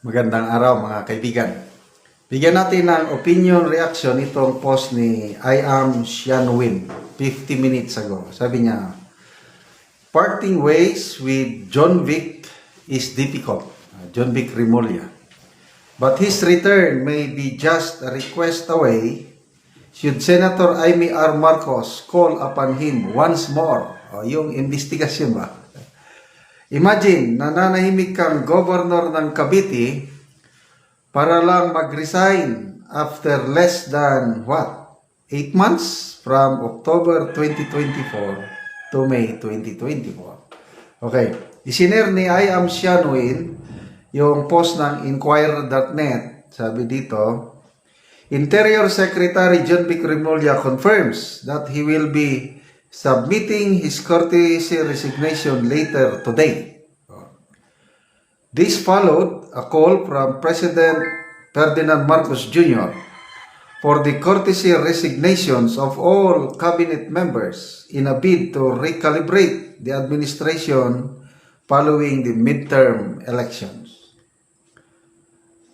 Magandang araw mga kaibigan. Bigyan natin ng opinion reaction itong post ni I am Xianwin 50 minutes ago. Sabi niya, parting ways with John Vic is difficult. John Vic Remulla. But his return may be just a request away should Senator Amy R. Marcos call upon him once more. Yung investigasyon ba? Imagine, nananahimik kang governor ng Cavite para lang mag-resign after less than, 8 months from October 2024 to May 2024. Okay, isinare ni I am Xianwin yung post ng Inquirer.net. Sabi dito, Interior Secretary John Vic Remulla confirms that he will be submitting his courtesy resignation later today. This followed a call from President Ferdinand Marcos Jr. for the courtesy resignations of all cabinet members in a bid to recalibrate the administration following the midterm elections.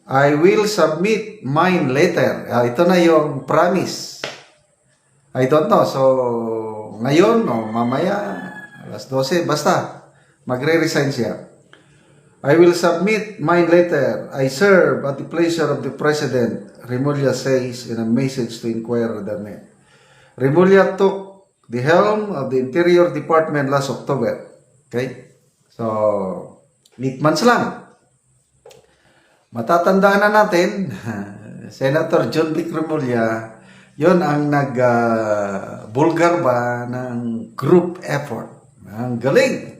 I will submit mine later. Ito na yung promise. I don't know. So, ngayon o mamaya, alas 12, basta, magre-resign siya. I will submit mine later. I serve at the pleasure of the President, Remulla says in a message to Inquirer.net. Remulla took the helm of the Interior Department last October. Okay? So, 8 months lang. Matatandaan na natin, Senator John Vic Remulla, yon ang nag-bulgar ba ng group effort. Ang galing.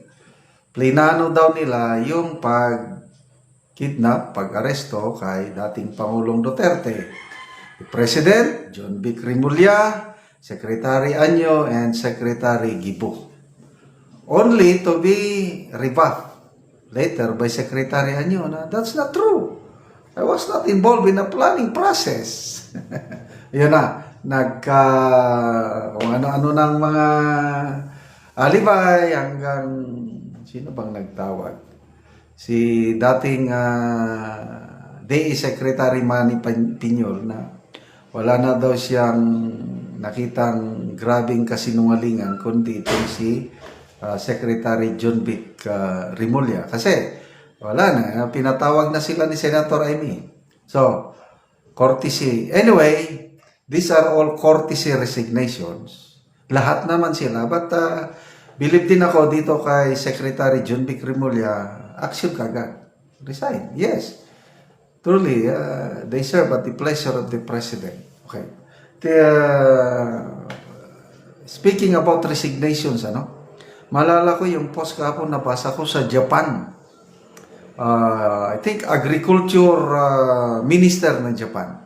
Plinano daw nila yung pag-kidnap, pag-aresto kay dating Pangulong Duterte. The President, John Vic Remulla, Secretary Anyo, and Secretary Gibo. Only to be rebuffed later by Secretary Anyo na that's not true. I was not involved in the planning process. Yun na. Kung ano-ano ng mga alibay hanggang sino bang nagtawag? Si dating DE Secretary Manny Piñol na wala na daw siyang nakitang grabing kasinungalingan kundi itong si Secretary John Vic Remulla. Kasi wala na, pinatawag na sila ni Senator Amy. So, courtesy. Anyway, these are all courtesy resignations. Lahat naman sila. But believe din ako dito kay Secretary John Vic Remulla, action kagad. Resign. Yes. Truly, they serve at the pleasure of the President. Okay. Speaking about resignations, malala ko yung post kahapon nabasa ko sa Japan. I think Agriculture Minister ng Japan.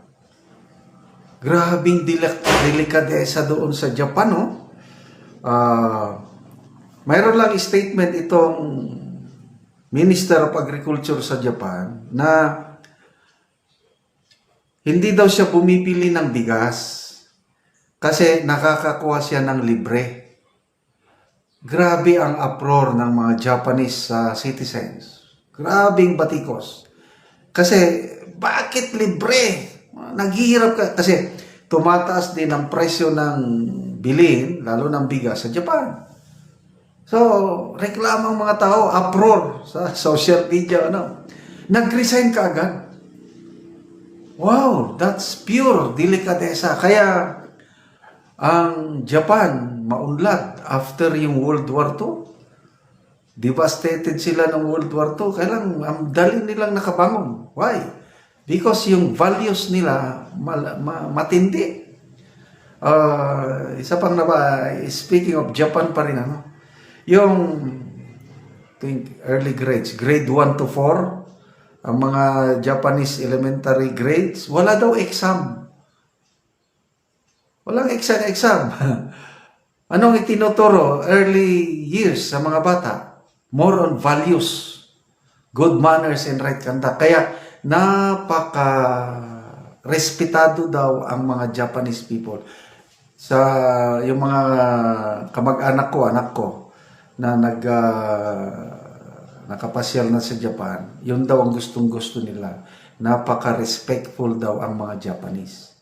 Grabing delikadesa doon sa Japan, mayroon lang statement itong Minister of Agriculture sa Japan na hindi daw siya bumipili ng bigas kasi nakakakuha siya ng libre. Grabe ang uproar ng mga Japanese citizens. Grabing batikos. Kasi bakit libre? Naghihirap ka kasi tumataas din ang presyo ng bilhin, lalo ng bigas sa Japan. So, reklamo ang mga tao, uproar sa social media, Nag-resign ka agad. Wow, that's pure delikadesa. Kaya, ang Japan, maunlad after yung World War II. Devastated sila ng World War II. Kailang, ang dali nilang nakabangon. Why? Because yung values nila matindi. Isa pang speaking of Japan pa rin, yung early grades, grade 1 to 4, ang mga Japanese elementary grades, wala daw exam. Walang exam. Anong itinuturo? Early years sa mga bata. More on values, good manners and right conduct. Kaya napaka-respetado daw ang mga Japanese people. Sa yung mga kamag-anak ko, anak ko, na nakapasyal na sa Japan, yun daw ang gustong-gusto nila. Napaka-respectful daw ang mga Japanese.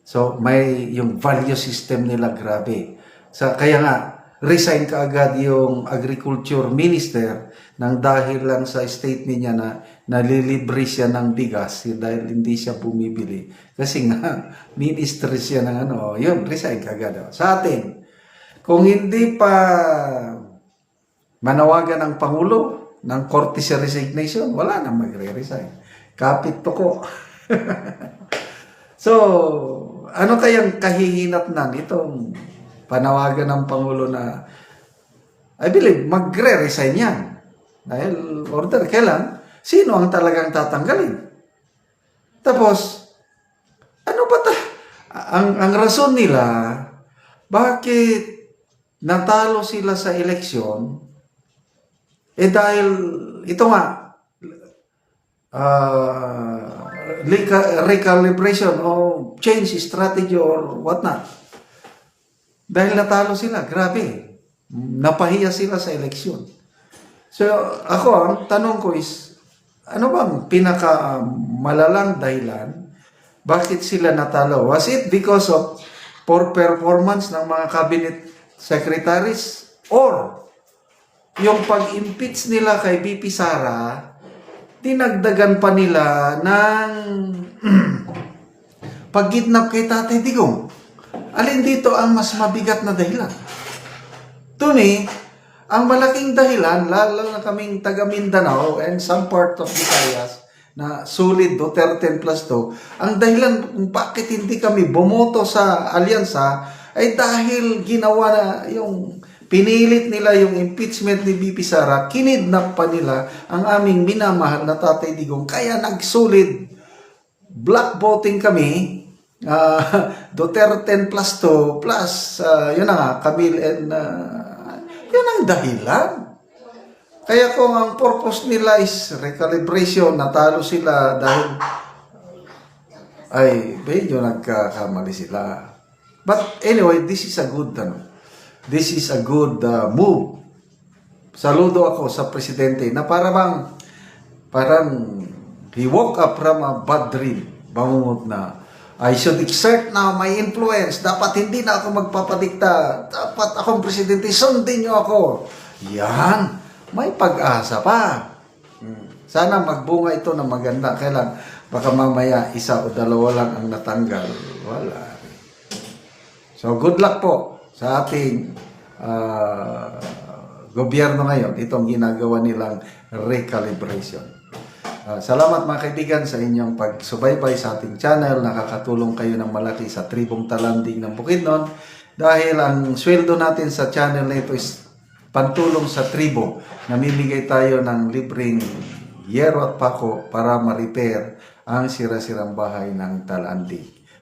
So, may yung value system nila grabe. Kaya nga, resign kaagad yung agriculture minister nang dahil lang sa statement niya na nalilibre siya ng bigas dahil hindi siya bumibili. Kasi nga, minister siya ng yun, resign kaagad. Sa atin, kung hindi pa manawagan ng Pangulo ng courtesy resignation, wala nang magre-resign. Kapit toko. So, ano kayang kahihinatnan itong panawagan ng Pangulo na I believe magre-resign yan. Dahil order, kailan? Sino ang talagang tatanggalin? Tapos, ano ba ang rason nila, bakit natalo sila sa eleksyon, dahil ito nga, recalibration o change strategy or whatnot. Dahil natalo sila, grabe. Napahiya sila sa eleksyon. So, ako, ang tanong ko is, ano bang pinakamalalang dahilan? Bakit sila natalo? Was it because of poor performance ng mga cabinet secretaries? Or, yung pag-impeach nila kay BP Sara, dinagdagan pa nila ng pag-kidnap kay Tatay Digong? Alin dito ang mas mabigat na dahilan? To me, ang malaking dahilan, lalo na kaming taga Mindanao and some part of Visayas na solid Duterte plus 2, ang dahilan kung bakit hindi kami bumoto sa alyansa ay dahil ginawa na yung pinilit nila yung impeachment ni BP Sara, kinidnap pa nila ang aming minamahal na Tatay Digong. Kaya nagsolid black voting kami, Duterte plus 2 plus, yun na nga, Camille and yun ang dahilan. Kaya kung ang purpose nila is recalibration, natalo sila dahil ay medyo nagkakamali sila. But anyway, this is a good move. Saludo ako sa presidente na parang he woke up from a bad dream. Bangungot na, I should exert now my influence. Dapat hindi na ako magpapadikta. Dapat akong presidente, sundin niyo ako. Yan, may pag-asa pa. Sana magbunga ito na maganda. Kailan, baka mamaya isa o dalawa lang ang natanggal. Wala. So, good luck po sa ating gobyerno ngayon. Itong ginagawa nilang recalibration. Salamat mga kaibigan sa inyong pagsubaybay sa ating channel. Nakakatulong kayo ng malaki sa tribong Talanding ng Bukidnon. Dahil ang sweldo natin sa channel na ito is pantulong sa tribo. Namimigay tayo ng libreng yero at pako para ma-repair ang sira-sirang bahay ng Talanding.